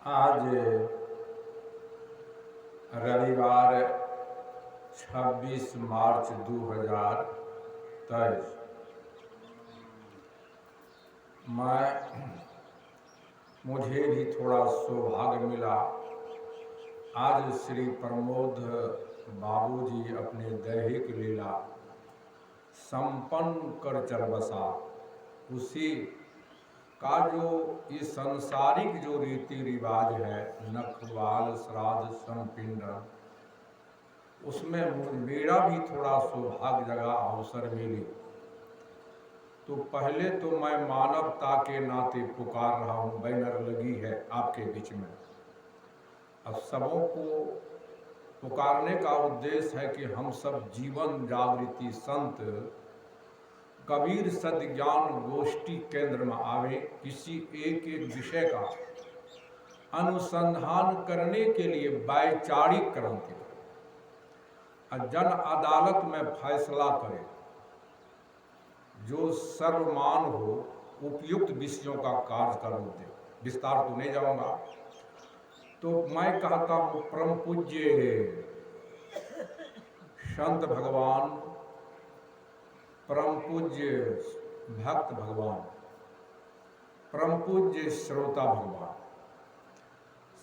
आज रविवार 26 मार्च 2023 मुझे भी थोड़ा सौभाग्य मिला। आज श्री प्रमोद बाबूजी अपने दैहिक लीला संपन्न कर चल बसा। उसी का जो ये संसारिक जो रीति रिवाज है, नखवाल श्राद्ध संपिंडन, उसमें मेरा भी थोड़ा सौभाग्य जगह अवसर मिली। तो पहले तो मैं मानवता के नाते पुकार रहा हूँ, बैनर लगी है आपके बीच में। अब सबों को पुकारने का उद्देश्य है कि हम सब जीवन जागृति संत कबीर सद्ज्ञान गोष्ठी केंद्र में आवे, किसी एक विषय का अनुसंधान करने के लिए वैचारिक क्रांति और जन अदालत में फैसला करे, जो सर्वमान हो, उपयुक्त विषयों का कार्य कर दे। विस्तार तो नहीं जाऊंगा। तो मैं कहता हूँ परम पूज्य संत भगवान, परम पूज्य भक्त भगवान, परम पूज्य श्रोता भगवान,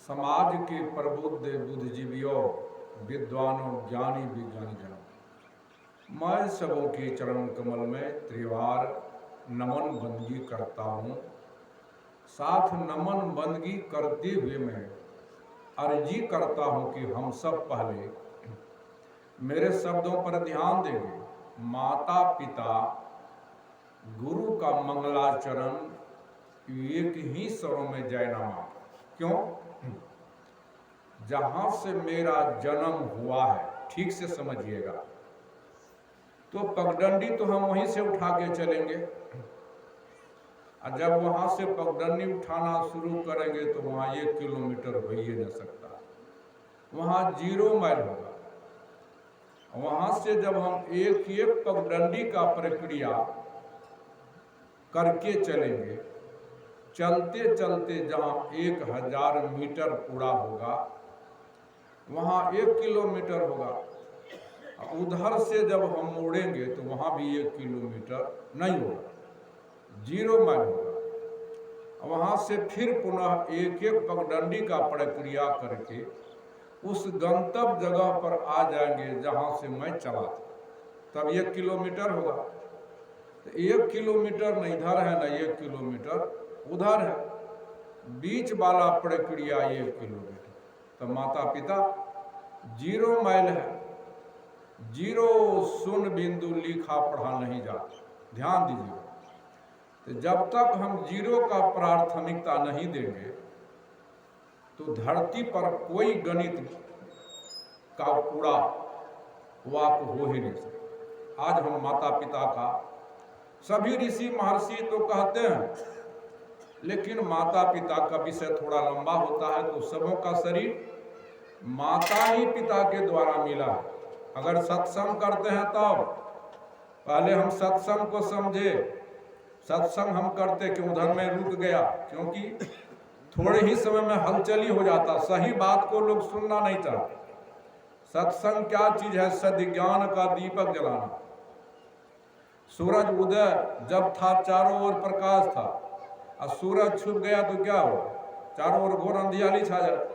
समाज के प्रबुद्ध बुद्धिजीवियों, विद्वानों, ज्ञानी विज्ञानी जनों, मैं सबों के चरण कमल में त्रिवार नमन बंदगी करता हूँ। साथ नमन बंदगी करते हुए मैं अर्जी करता हूँ कि हम सब पहले मेरे शब्दों पर ध्यान देंगे। माता पिता गुरु का मंगलाचरण एक ही स्वरों में जयनामा। क्यों? जहाँ से मेरा जन्म हुआ है, ठीक से समझिएगा। तो पगडंडी तो हम वहीं से उठा के चलेंगे, और जब वहां से पगडंडी उठाना शुरू करेंगे तो वहां 1 किलोमीटर हो ही नहीं सकता, वहां 0 माइल होगा। वहां से जब हम एक एक पगडंडी का प्रक्रिया करके चलेंगे, चलते चलते जहां 1000 मीटर पूरा होगा वहां 1 किलोमीटर होगा। उधर से जब हम मुड़ेंगे तो वहां भी 1 किलोमीटर नहीं होगा, 0 माइल होगा। वहां से फिर पुनः एक एक पगडंडी का प्रक्रिया करके उस गंतव्य जगह पर आ जाएंगे जहां से मैं चला था, तब 1 किलोमीटर होगा। तो 1 किलोमीटर न इधर है न 1 किलोमीटर उधर है, बीच वाला प्रक्रिया 1 किलोमीटर। तो माता पिता 0 माइल है, 0 शून्य बिंदु लिखा पढ़ा नहीं जाता, ध्यान दीजिए। तो जब तक हम 0 का प्राथमिकता नहीं देंगे तो धरती पर कोई गणित का पूरा वाक हो ही नहीं सकता। आज हम माता पिता का, सभी ऋषि महर्षि तो कहते हैं, लेकिन माता पिता का विषय थोड़ा लंबा होता है। तो सबों का शरीर माता ही पिता के द्वारा मिला है। अगर सत्संग करते हैं तब पहले हम सत्संग को समझे। सत्संग हम करते कि उधर में रुक गया, क्योंकि थोड़े ही समय में हलचल ही हो जाता, सही बात को लोग सुनना नहीं चाहते। सत्संग क्या चीज है? सद्ज्ञान का दीपक जलाना। सूरज उदय जब था चारों ओर प्रकाश था, और सूरज छुप गया तो क्या हो? चारों ओर घोर अंधियाली छा जाती।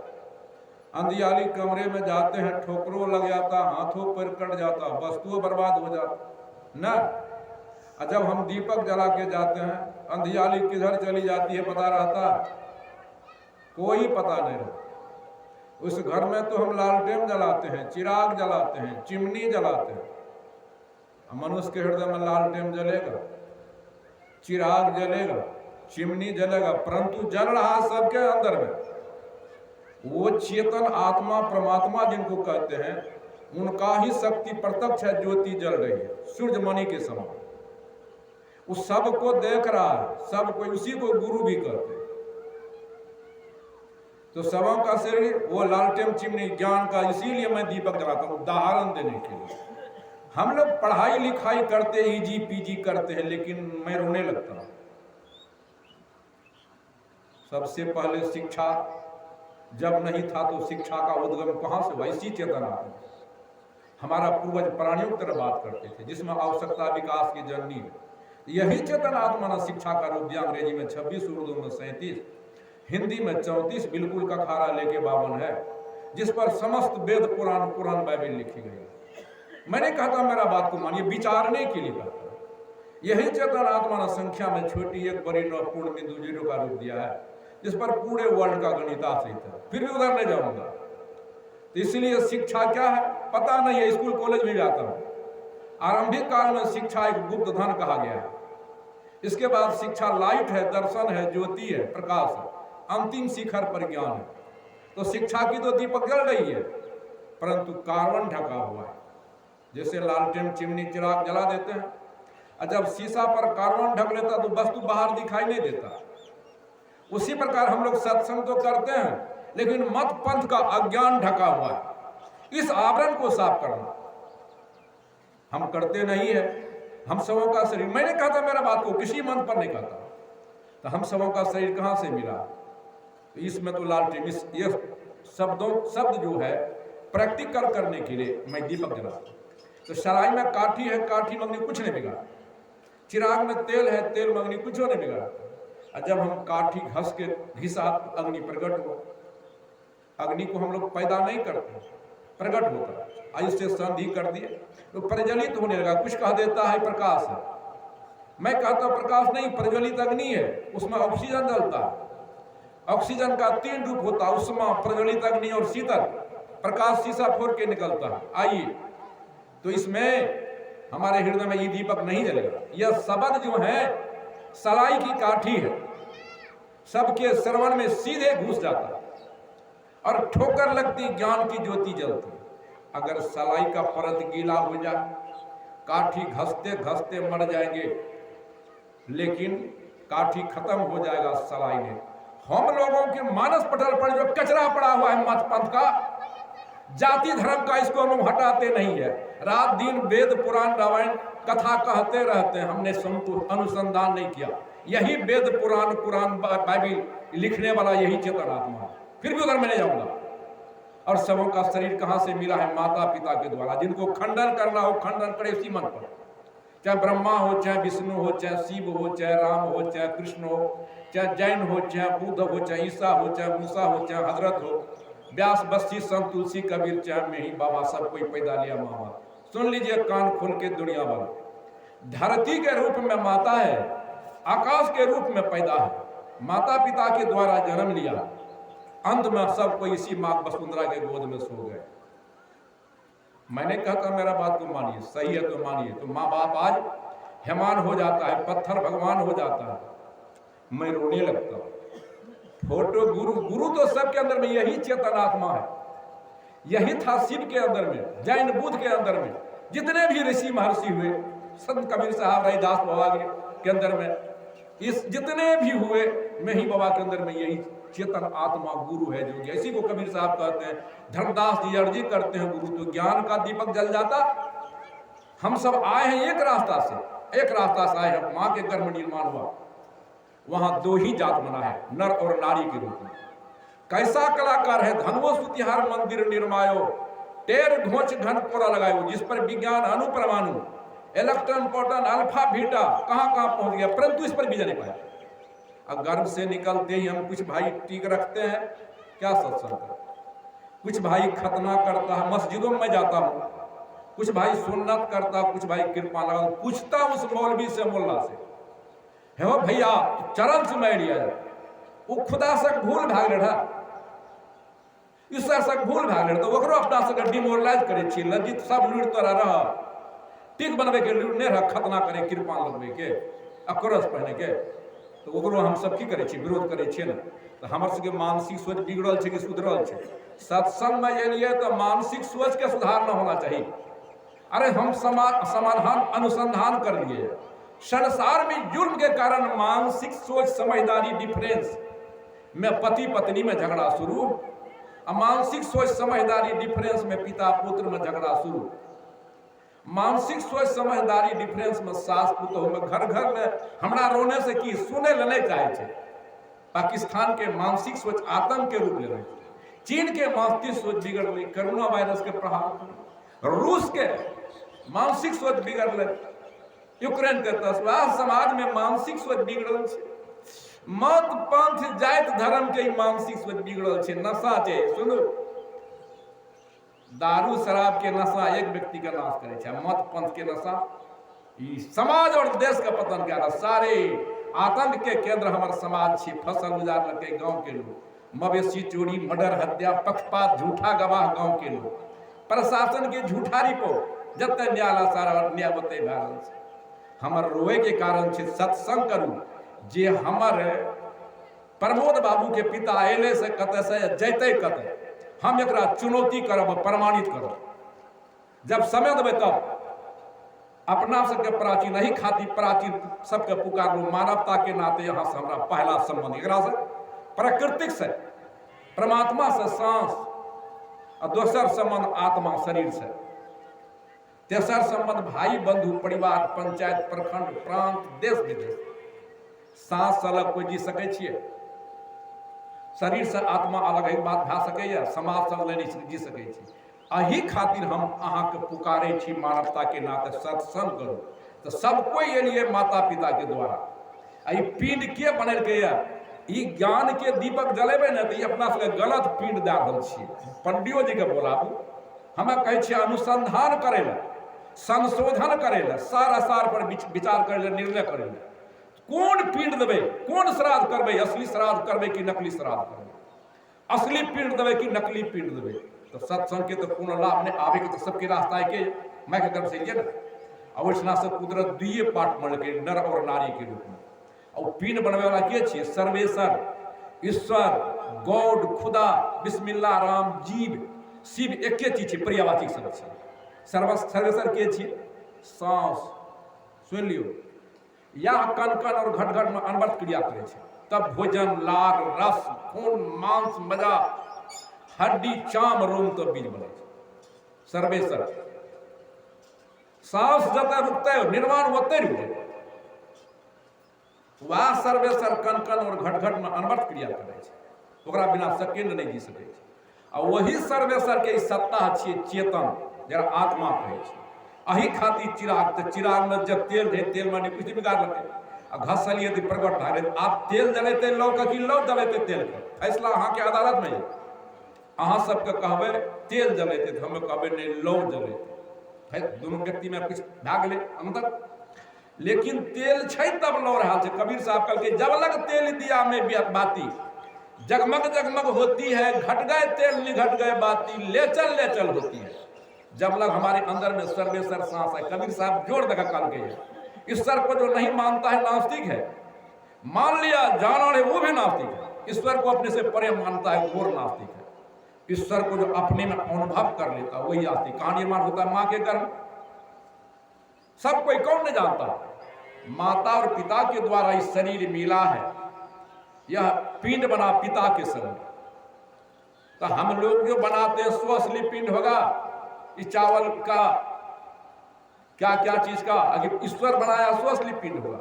अंधियाली कमरे में जाते हैं, ठोकरों लग जाता, हाथों पर कट जाता, वस्तुएं बर्बाद हो जाती न। जब हम दीपक जला के जाते हैं, अंधियाली किधर चली जाती है पता रहता? कोई पता नहीं रहता। उस घर में तो हम लालटेन जलाते हैं, चिराग जलाते हैं, चिमनी जलाते हैं। मनुष्य के हृदय में लालटेन जलेगा, चिराग जलेगा, चिमनी जलेगा, परंतु जल रहा सबके अंदर में। वो चेतन आत्मा परमात्मा जिनको कहते हैं, उनका ही शक्ति प्रत्यक्ष है, ज्योति जल रही है सूर्यमणि के समान। उस सब को देख रहा है, सब कोई उसी को गुरु भी कहते हैं। तो सबों का शरीर वो लालटेन चिमनी ज्ञान का, इसीलिए मैं दीपक जलाता हूँ, उदाहरण देने के लिए। हम लोग पढ़ाई लिखाई करते, ईजी पीजी करते हैं, लेकिन मैं रोने लगता हूँ। सबसे पहले शिक्षा जब नहीं था तो शिक्षा का उद्गम कहाँ से हुआ? इसी चेतना में। हमारा पूर्वज प्राणियों की तरह बात करते थे, जिसमें आवश्यकता विकास की जननी है। यही चेतनात्मा ने शिक्षा का रूप दिया। अंग्रेजी में 26, उर्दू में 37, हिंदी में 34, बिल्कुल का खारा लेके 52 है, जिस पर समस्त वेद पुराण कुरान बाइबल लिखी गई है। मैंने कहा था मेरा बात को मानिए, विचारने के लिए कहता। यही चेतनात्मा ने संख्या में छोटी एक बड़ी नौ पूर्ण बिंदु जीरो का रूप दिया है, जिस पर पूरे वर्ल्ड का गणित आश्रित है। फिर भी उधर नहीं जाऊंगा। तो इसलिए शिक्षा क्या है पता नहीं है। स्कूल कॉलेज में जाता हूं, आरंभिक काल में शिक्षा एक गुप्त धन कहा गया है। इसके बाद शिक्षा लाइट है, दर्शन है, ज्योति है, प्रकाश है, अंतिम शिखर पर ज्ञान है। तो शिक्षा की तो दीपक जल रही है, परंतु कार्बन ढका हुआ है। जैसे लालटेन चिमनी चिराग जला देते हैं, और जब शीशा पर कार्बन ढक लेता तो वस्तु बाहर दिखाई नहीं देता। उसी प्रकार हम लोग सत्संग तो करते हैं, लेकिन मत पंथ का अज्ञान ढका हुआ है। इस आवरण को साफ करना हम करते नहीं है। हम सबों का शरीर, मैंने कहा था मेरा बात को किसी मंत्र पर नहीं कहता, तो हम सबों का शरीर कहां से मिला? तो इसमें तो लालटेन, ये शब्द जो है प्रैक्टिकल करने के लिए मैं दीपक जलाता। तो शराय में काठी है, काठी मंगनी कुछ नहीं बिगाड़ा। चिराग में तेल है, तेल मंगनी कुछ नहीं बिगाड़ा। और जब हम काठी घस के घिसा अग्नि प्रकट हुआ। अग्नि को हम लोग पैदा नहीं करते, प्रकट होता है। ऐसे संधि कर दिए तो प्रज्वलित होने लगा। कुछ कह देता है प्रकाश है, मैं कहता प्रकाश नहीं, प्रज्वलित अग्नि है, उसमें ऑक्सीजन जलता है। ऑक्सीजन का 3 रूप होता है, उष्मा, प्रज्वलित अग्नि और शीतल। प्रकाश शीशा फोड़ के निकलता है। आइए, तो इसमें हमारे हृदय में ये दीपक नहीं जलेगा। यह शब्द जो है सलाई की काठी है, सबके श्रवण में सीधे घुस जाता है और ठोकर लगती, ज्ञान की ज्योति जलती। अगर सलाई का परत गीला हो जाए, काठी घसते घसते मर जाएंगे, लेकिन काठी खत्म हो जाएगा सलाई में। हम लोगों के मानस पटल पर जो कचरा पड़ा हुआ है मत पंथ का, जाति धर्म का, इसको हम हटाते नहीं है। रात दिन वेद पुराण रामायण कथा कहते रहते हैं, हमने अनुसंधान नहीं किया। यही वेद पुराण कुरान बाइबल लिखने वाला यही चेतनात्मा है। फिर भी उधर मैं नहीं जाऊंगा। और सबों का शरीर कहां से मिला है? माता पिता के द्वारा। जिनको खंडन करना हो खंडन करे इसी मन पर, चाहे ब्रह्मा हो, चाहे विष्णु हो, चाहे शिव हो, चाहे राम हो, चाहे कृष्ण हो, चाहे जैन हो, चाहे बुद्ध हो, चाहे ईसा हो, चाहे मूसा हो, चाहे हजरत हो, व्यास, बस्ती, संत, तुलसी, कबीर, चाहे में ही बाबा, सब कोई पैदा लिया मामा। सुन लीजिए कान खोल के दुनिया वाला। धरती के रूप में माता है, आकाश के रूप में पैदा है, माता पिता के द्वारा जन्म लिया, अंत में सब कोई इसी मां वसुंधरा के गोद में सो गए। मैंने कहा था मेरा बात को मानिए, सही है तो मानिए। तो माँ बाप आज हेमान हो जाता है, पत्थर भगवान हो जाता है, मैं रोने लगता हूँ। फोटो गुरु तो सबके अंदर में, यही चेतनात्मा है। यही था शिव के अंदर में, जैन बुद्ध के अंदर में, जितने भी ऋषि महर्षि हुए, संत कबीर साहब, रविदास बाबा के अंदर में, इस जितने भी हुए, में ही बाबा के अंदर में यही चेतन आत्मा गुरु है। जो इसी को कबीर साहब कहते हैं। धर्मदास जी अर्जी करते हैं, गुरु तो ज्ञान का दीपक जल जाता। हम सब आए हैं एक रास्ता से आए हैं। मां के गर्भ निर्माण हुआ, वहां 2 ही जात बना है, नर और नारी के रूप में। कैसा कलाकार है, धनवो सुतिहार मंदिर निर्मायो, टेर घोच घन कोरा लगायो, जिस पर विज्ञान अनुपरमाणु, इलेक्ट्रॉन, प्रोटॉन, अल्फा, बीटा कहां पहुंच गया, परंतु इस पर विजय नहीं पाया। अब गर्भ से निकलते ही हम कुछ भाई टीक रखते हैं, क्या सत्संग है। कुछ भाई खतना करता है, मस्जिदों में जाता हूं, कुछ भाई सुन्नत करता, कुछ भाई कृपा लगा। पूछता उस मौलवी से, मोल्ला से, हे वो भैया चरण से मैं लिया जाए, वो खुदा से भूल भाग रहा, ईश्वर से भूल भाग रहा, तो ओकरो अपना से डिमोरलाइज करे छी। लज्जित सब लूट तो रहा, टिक बनबे के लूट नहीं रहा, खतना करे, कृपा लगबे के, अकरस पहने के, तो ओकरो हम सब की करे छी, विरोध करे छी ना। तो हमर सबके मानसिक सोच बिगड़ल छै कि सुधरल छै? सत्संग में एलिए तो मानसिक सोच के सुधार न होना चाहिए। अरे हम समाधान अनुसंधान कर लिए। संसार में जुर्म के कारण मानसिक सोच समझदारी डिफरेंस में पति पत्नी में झगड़ा शुरू, मानसिक सोच समझदारी डिफरेंस में पिता पुत्र में झगड़ा शुरू, मानसिक सोच समझदारी डिफरेंस में सास पुतोह में, घर घर में हमरा रोने से की सुने ले नहीं चाहे छे। पाकिस्तान के मानसिक सोच आतंक के रूप ले रहे। चीन के मानसिक सोच बिगड़ गई कोरोना वायरस के प्रभाव, रूस के मानसिक सोच बिगड़ गई, यूक्रेन के तस्वीर समाज में मानसिक सोच बिगड़ल छै, मत पंथ जाति धर्म के मानसिक सोच बिगड़ल छै, नशा छै। सुनो, दारू शराब के नशा एक व्यक्ति का नाश करे छै, मत पंथ के नशा ई समाज और देश का पतन करा। सारे आतंक के केंद्र हमार समाज छी, फसल उजाड़ लगे गांव के लोग, मवेशी चोरी, मर्डर, हत्या, पक्षपात, झूठा गवाह गांव के लोग, प्रशासन के झूठा रिपोर्ट, जते न्यायालय सारा अन्याय बते भए रहल छै। हमर रोए के कारण छै सत्संग करू, जे हमर प्रमोद बाबू के पिता एले से कते से जैते कते, हम एकरा चुनौती करब, प्रमाणित करब। जब समय देबै तब अपना सबके प्राचीन नहीं खाती, प्राचीन सबके पुकारलू, मानवता के नाते यहाँ से हमरा पहला संबंध एकरा से, प्राकृतिक से, परमात्मा से, सांस, और दोसर संबंध आत्मा शरीर से, तेसर संबंध भाई बंधु परिवार पंचायत प्रखंड प्रांत देश विदेश। सांस से अलग कोई जी सकै छियै, शरीर से आत्मा अलग एक बात भए सकैए, समाज से नहीं जी सकै छी। अही खातिर हम अहाँके पुकारे छी मानवता के नाते सत्संग करू। तो सब कोई एलिए माता पिता के द्वारा। आई पिंड के बनेलकै है, ई ज्ञान के दीपक जलेबे न तो अपना सबके गलत पिंड दे रहल छियै। पंडियो जी के बोलाबू, हमें कहै छियै अनुसंधान करे ला, संशोधन करे ला, सारा सार पर विचार करे ला, निर्णय करे ला। कौन पिंड देबै, कौन श्राद्ध करबै, असली श्राद्ध करबै कि नकली श्राद्ध करबै, असली पिंड देबै कि नकली पिंड देबै। तो सत्संग के तो पूर्ण लाभ नहीं आवे के, तो सबके रास्ता है के मैं के गर्भ से लिया ना। अवश्य से कुदरत दुइये पार्ट मन के, नर और नारी के रूप में। और पिंड बनवे वाला के छियै, सर्वेश्वर, ईश्वर, गॉड, खुदा, बिस्मिल्लाह, राम, जीव, शिव एके चीज छै, पर्यावाची शब्द छै। सर्वेश्वर के छियै, सांस, सुन लियो, या कण कण और घट घट में अनवर्त क्रिया करे छै, तब भोजन, लार, रस, खून, मांस, मजा, हड्डी, चाम, रोम तो बीज बने। सर्वेश्वर सांस जते रुकते निर्माण ओते रुके, वह सर्वेश्वर कण कण और घट घट में अनवर्त क्रिया करे छै, ओकरा बिना सेकेंड नहीं जी सकै छै। आ वही सर्वेश्वर के सत्ता छियै चेतन, जरा आत्मा कहै छै। अही खातिर चिराग, तो चिराग में जब तेल रहे, तेल में कुछ बिगाड़ लगे, आ घसलिए तो प्रकट भए गए। आप तेल जलेते लौ कि लौ जलेते तेल के, फैसला अहाँ के अदालत में है। अहाँ सबके कहबै तेल जलेते, तो हमें कहबै नहीं लौ जलेते, दोनों व्यक्ति में कुछ भए गेलै अंतर। लेकिन तेल छै तब लौ रहा है। कबीर साहब कहलकै जब लग तेल दिया में बाती, जगमग जगमग होती है, घट गए तेल निघट गए बाती, ले चल होती है। जब लग हमारे अंदर में सर्वेश्वर सांस है। कबीर साहब जोड़ देकर कहलकै है, ईश्वर को जो नहीं मानता है नास्तिक है, मान लिया जाना है वो भी नास्तिक है। ईश्वर को अपने से परे मानता है वो नास्तिक है। ईश्वर को जो अपने में अनुभव कर लेता वही आस्तिक। कहां निर्माण होता है? मां के गर्भ। सब कोई कौन नहीं जानता, माता और पिता के द्वारा इस शरीर मिला है। यह पिंड बना पिता के संग। तो हम लोग जो बनाते हैं सो असली पिंड होगा, इस चावल का क्या क्या चीज का, अगर ईश्वर बनाया सो असली पिंड होगा।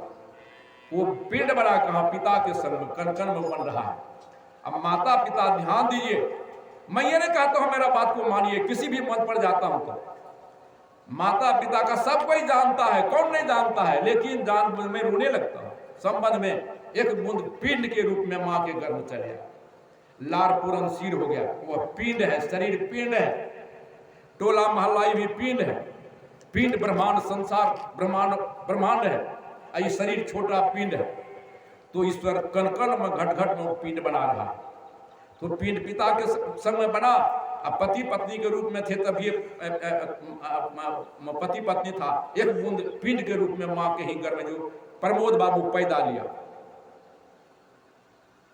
वो पिंड बना कहां? पिता के संग, कण कण में बन रहा है। अब माता पिता ध्यान दीजिए, मैं ये नहीं कहता हूं मेरा बात को मानिए, किसी भी मंच पर जाता हूं तो माता पिता का सब कोई जानता है, कौन नहीं जानता है, लेकिन जान में रोने लगता है। संबंध में एक बूंद पिंड के रूप में मां के गर्भ में चल गया, लार पूरन सिर हो गया, वह पिंड है, शरीर पिंड है, टोला महलाई भी पिंड है। पिंड ब्रह्मांड, संसार ब्रह्मांड है, ये शरीर छोटा पिंड है। तो ईश्वर कण कण में घट घट में पिंड बना रहा है। तो पिंड पिता के संग में बना, अब पति पत्नी के रूप में थे तभी पति पत्नी था। एक बूंद पिंड के रूप में मां के ही गर्भ में जो प्रमोद बाबू पैदा लिया,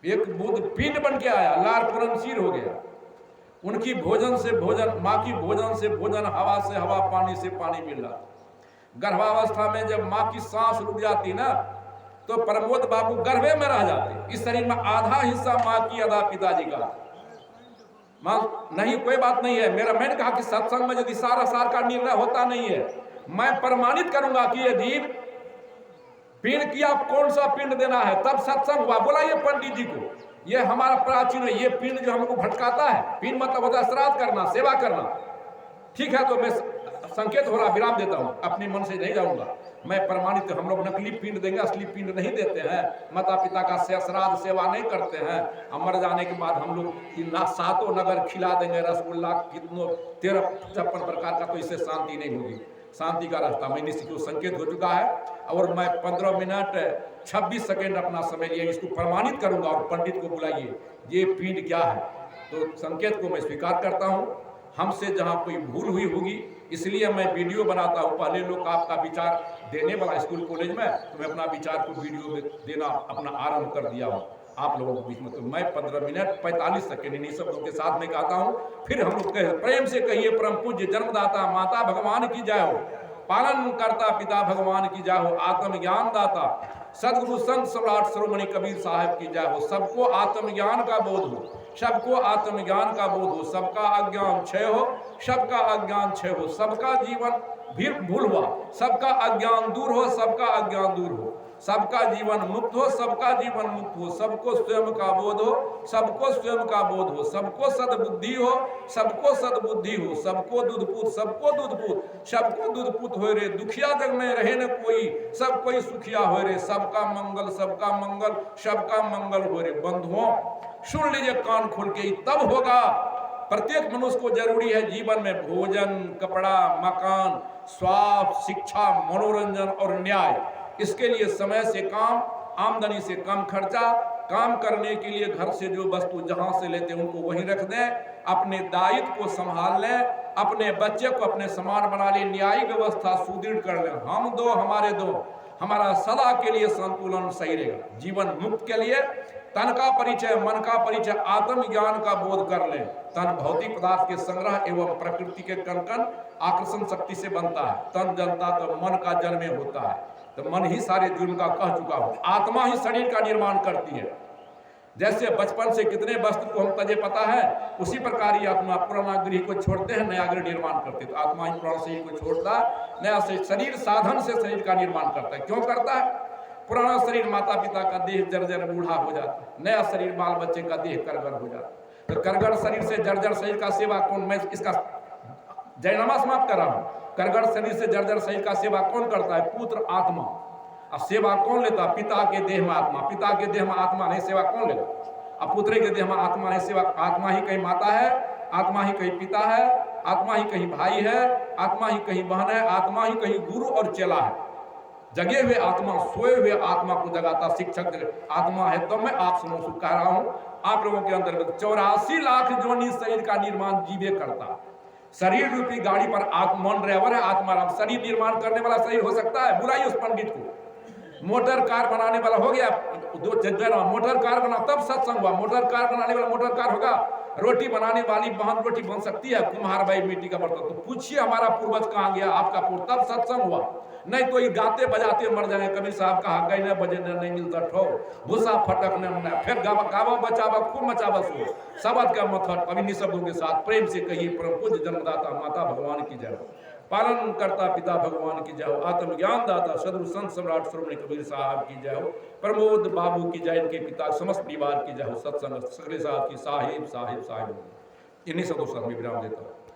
एक बूंद पिंड बन के आया, लार पूरन सिर हो गया। उनकी भोजन से भोजन, मां की भोजन से भोजन, हवा से हवा, पानी से पानी मिल रहा। गर्भावस्था में जब मां की सांस रुक जाती ना, तो प्रमोद बाबू गर्भे में रह जाते। इस शरीर में आधा हिस्सा मां की, आधा पिताजी का। मां नहीं, कोई बात नहीं है। मेरा मैंने कहा कि सत्संग में यदि सारा सार का निर्णय होता नहीं है, मैं प्रमाणित करूंगा कि यदि पिंड किया, कौन सा पिंड देना है, तब सत्संग हुआ। बोला ये पंडित जी को ये हमारा प्राचीन है। ये पिंड जो हमको भटकाता है, पिंड मतलब होता है श्राद्ध करना, सेवा करना। ठीक है, तो मैं संकेत हो रहा, विराम देता हूँ, अपने मन से नहीं जाऊंगा। मैं प्रमाणित, हम लोग नकली पिंड देंगे, असली पिंड नहीं देते हैं। माता पिता का श्राद्ध सेवा नहीं करते हैं। मर जाने के बाद हम लोग सातों नगर खिला देंगे रसगुल्ला, कितनों 13-56 प्रकार का, तो इससे शांति नहीं होगी। शांति का रास्ता मैं निश्चित को संकेत हो चुका है, और मैं 15 मिनट 26 सेकेंड अपना समय लिया, इसको प्रमाणित करूंगा। और पंडित को बुलाइए, ये पिंड क्या है। तो संकेत को मैं स्वीकार करता हूँ। हमसे जहाँ कोई भूल हुई होगी, इसलिए मैं वीडियो बनाता हूँ। पहले लोग आपका विचार देने वाला स्कूल कॉलेज में, तो मैं अपना विचार को वीडियो में देना अपना आरंभ कर दिया हूँ आप लोगों के बीच में। तो मैं 15 मिनट 45 सेकेंड इन्हीं सब लोगों के साथ में कहता हूँ। फिर हम लोग प्रेम से कहिए, परम पूज्य जन्मदाता माता भगवान की जय हो, पालन करता पिता भगवान की जय हो, आत्मज्ञान दाता सदगुरु संत सम्राट श्रोमणी कबीर साहब की जय हो। सबको आत्मज्ञान का बोध हो, सबको आत्मज्ञान का बोध हो, सबका अज्ञान क्षय हो, सबका अज्ञान क्षय हो, सबका जीवन भी भूल हुआ, सबका अज्ञान दूर हो, सबका अज्ञान दूर हो, सबका जीवन मुक्त हो, सबका जीवन मुक्त हो, सबको स्वयं का बोध हो, सबको स्वयं का बोध हो, सबको सद्बुद्धि हो, सबको सद्बुद्धि हो, सबको दूधपूत, सबको दूधपूत, सबको दूधपूत हो रे, दुखिया जग में रहे न कोई, सब कोई सुखिया हो रे, सबका मंगल, सबका मंगल, सबका मंगल हो रे। बंधुओं सुन लीजिए कान खोल के, तब होगा। प्रत्येक मनुष्य को जरूरी है जीवन में भोजन, कपड़ा, मकान, स्वास्थ्य, शिक्षा, मनोरंजन और न्याय। इसके लिए समय से काम, आमदनी से कम खर्चा, काम करने के लिए घर से जो वस्तु जहां से लेते हैं उनको वहीं रख दें, अपने दायित्व को संभाल लें, अपने बच्चे को अपने समान बना लें, न्यायिक व्यवस्था सुदृढ़ कर लें। हम दो हमारे दो, हमारा सदा के लिए संतुलन सही रहेगा। जीवन मुक्त के लिए तन का परिचय, मन का परिचय, आत्मज्ञान का बोध कर लें। तन भौतिक पदार्थ के संग्रह एवं प्रकृति के कण आकर्षण शक्ति से बनता है। तन जलता तो मन का जल में होता है, तो मन ही सारे जुर्म का कह चुका हो। आत्मा ही शरीर का निर्माण करती है। जैसे बचपन से कितने वस्त्र को हम तजे पता है, उसी प्रकार ही आत्मा पुराना गृह को छोड़ते हैं, नया गृह निर्माण करते हैं। तो आत्मा ही पुराना शरीर को छोड़ता है, नया शरीर साधन से शरीर का निर्माण करता है। क्यों करता है? पुराना शरीर माता पिता का देह जर्जर बूढ़ा हो जाता है, नया शरीर बाल बच्चे का देह करगर हो जाता है। तो करगर शरीर से जर्जर शरीर का सेवा कौन, मैं इसका जयनामा समाप्त कर रहा हूँ। करगर शरीर से जर्जर शरीर का सेवा कौन करता है? पुत्र आत्मा। अब सेवा कौन लेता? पिता के देह में आत्मा। पिता के देह में आत्मा नहीं, सेवा कौन लेगा? अब पुत्र के देह में आत्मा नहीं, सेवा आत्मा ही कहीं माता है, आत्मा ही कहीं पिता है, आत्मा ही कहीं भाई है, आत्मा ही कहीं बहन है, आत्मा ही कहीं गुरु और चेला है। जगे हुए आत्मा, सोए हुए आत्मा को जगाता शिक्षक आत्मा है। तो मैं आप समझ कह रहा हूँ, आप लोगों के अंदर 84 लाख जोनी शरीर का निर्माण जीवे करता। शरीर रूपी गाड़ी पर आत्मा ड्राइवर है, आत्मा राम। शरीर निर्माण करने वाला शरीर हो सकता है? बुलाइए उस पंडित को। मोटर कार बनाने वाला हो गया, मोटर कार बना तब सत्संग हुआ। मोटर कार बनाने वाला मोटर कार होगा। रोटी बनाने वाली बहन रोटी बन सकती है, कुम्हार भाई मिट्टी का बर्तन। तो पूछिए हमारा पूर्वज कहाँ गया, आपका पूर्व, तब सत्संग हुआ। नहीं तो ये गाते बजाते मर जाए। कबीर साहब कहा गए न बजे नहीं मिलता ठो, भूसा फटक न, फिर गावा बचावा खूब मचावा सो, शब्द का मथट। कभी निशब्दों के साथ प्रेम से कहिए, परम पूज्य जन्मदाता माता भगवान की जय हो, पालन करता पिता भगवान की जय हो, आत्मज्ञान दाता सदगुरु संत सम्राट श्रोमणी कबीर साहब की जय हो, प्रमोद बाबू की जय, इनके पिता समस्त परिवार की जय हो, सत्संग सगले साहब की साहिब साहिब साहिब। इन्हीं सब में विराम देता हूँ।